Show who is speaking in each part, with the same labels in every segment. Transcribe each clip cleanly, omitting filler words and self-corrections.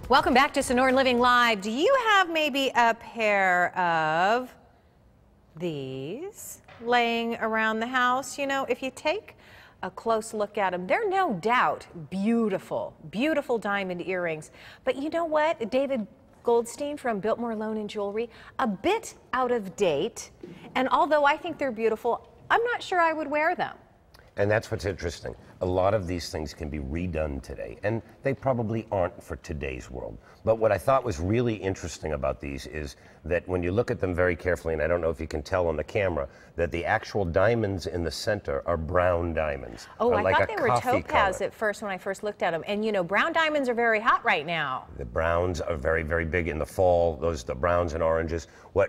Speaker 1: Welcome back to Sonoran Living Live. Do you have maybe a pair of these laying around the house? You know, if you take a close look at them, they're no doubt beautiful, beautiful diamond earrings. But you know what? David Goldstein from Biltmore Loan Jewelry, a bit out of date. And although I think they're beautiful, I'm not sure I would wear them.
Speaker 2: And that's what's interesting. A lot of these things can be redone today, and they probably aren't for today's world. But what I thought was really interesting about these is that when you look at them very carefully, and I don't know if you can tell on the camera, that the actual diamonds in the center are brown diamonds.
Speaker 1: Oh, I
Speaker 2: like
Speaker 1: thought they were topaz at first when I first looked at them. And you know, brown diamonds are very hot right now.
Speaker 2: The browns are very, very big in the fall. The browns and oranges,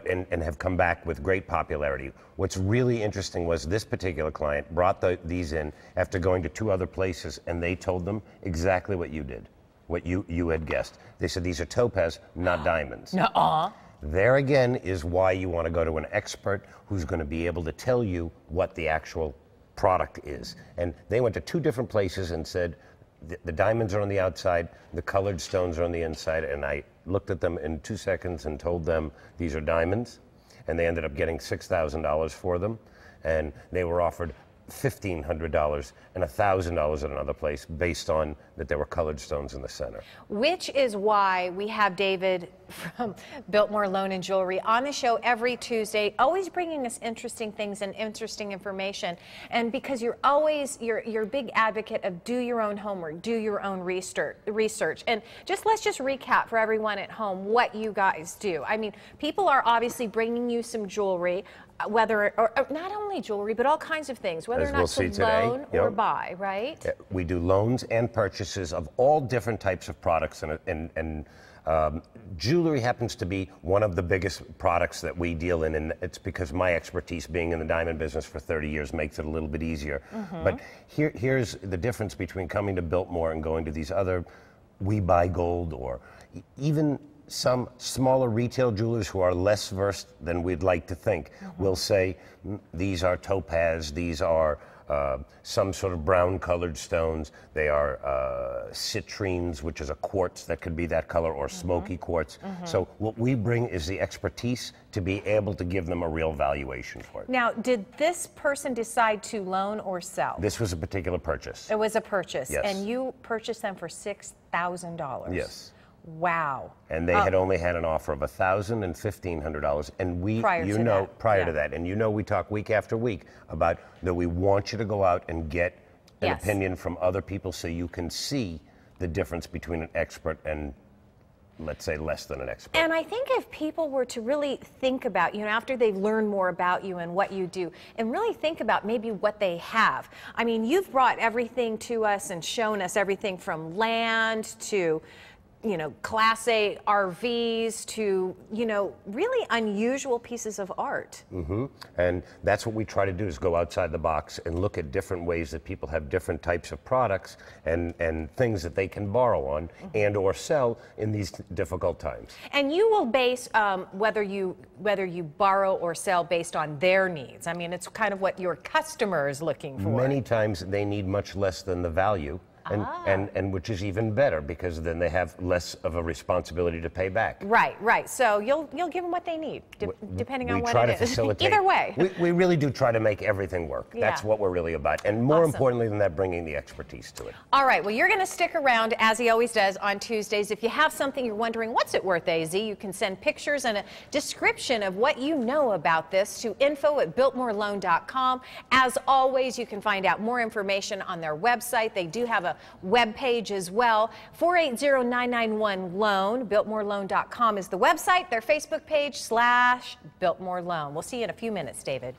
Speaker 2: and have come back with great popularity. What's really interesting was this particular client brought these in after going to 2 other places, and they told them exactly what you did, what you had guessed. They said these are topaz, not diamonds.
Speaker 1: Nuh-uh.
Speaker 2: There again is why you want to go to an expert who's going to be able to tell you what the actual product is. And they went to 2 different places and said the diamonds are on the outside, the colored stones are on the inside, and I looked at them in 2 seconds and told them these are diamonds, and they ended up getting $6,000 for them, and they were offered $1,500 and $1,000 at another place based on that there were colored stones in the center.
Speaker 1: Which is why we have David from Biltmore Loan Jewelry on the show every Tuesday, always bringing us interesting things and interesting information. And because you're always, you're a big advocate of do your own homework, do your own research. And let's just recap for everyone at home what you guys do. I mean, people are obviously bringing you some jewelry, whether, or not only jewelry, but all kinds of things, whether or not to loan or buy, right?
Speaker 2: We do loans and purchases of all different types of products, and jewelry happens to be one of the biggest products that we deal in, and it's because my expertise being in the diamond business for 30 years makes it a little bit easier. But here's the difference between coming to Biltmore and going to these other We Buy Gold, or even some smaller retail jewelers who are less versed than we'd like to think will say these are topaz, these are some sort of brown colored stones, they are citrines, which is a quartz that could be that color, or smoky quartz. So what we bring is the expertise to be able to give them a real valuation for it.
Speaker 1: Now, did this person decide to loan or sell?
Speaker 2: This was a particular purchase.
Speaker 1: It was a purchase.
Speaker 2: Yes.
Speaker 1: And you purchased them for $6,000.
Speaker 2: Yes.
Speaker 1: Wow.
Speaker 2: And they had only had an offer of $1,000 and $1,500, and we, prior to that, and we talk week after week about that we want you to go out and get an opinion from other people so you can see the difference between an expert and, let's say, less than an expert.
Speaker 1: And I think if people were to really think about, you know, after they've learned more about you and what you do, and really think about maybe what they have. I mean, you've brought everything to us and shown us everything from land to, you know, Class A RVs to, you know, really unusual pieces of art.
Speaker 2: And that's what we try to do, is go outside the box and look at different ways that people have different types of products and things that they can borrow on and or sell in these difficult times.
Speaker 1: And you will base whether you borrow or sell based on their needs. I mean, it's kind of what your customer is looking for.
Speaker 2: Many times they need much less than the value. And which is even better, because then they have less of a responsibility to pay back.
Speaker 1: Right. So you'll give them what they need, depending on what it is.
Speaker 2: We try to facilitate.
Speaker 1: Either way.
Speaker 2: We really do try to make everything work. That's what we're really about. And more importantly than that, bringing the expertise to it. All
Speaker 1: right. Well, you're going to stick around, as he always does, on Tuesdays. If you have something you're wondering, what's it worth, AZ? You can send pictures and a description of what you know about this to info@biltmoreloan.com. As always, you can find out more information on their website. They do have a web page as well. 480-991-LOAN. BiltmoreLoan.com is the website. Their Facebook page /Biltmore Loan. We'll see you in a few minutes, David.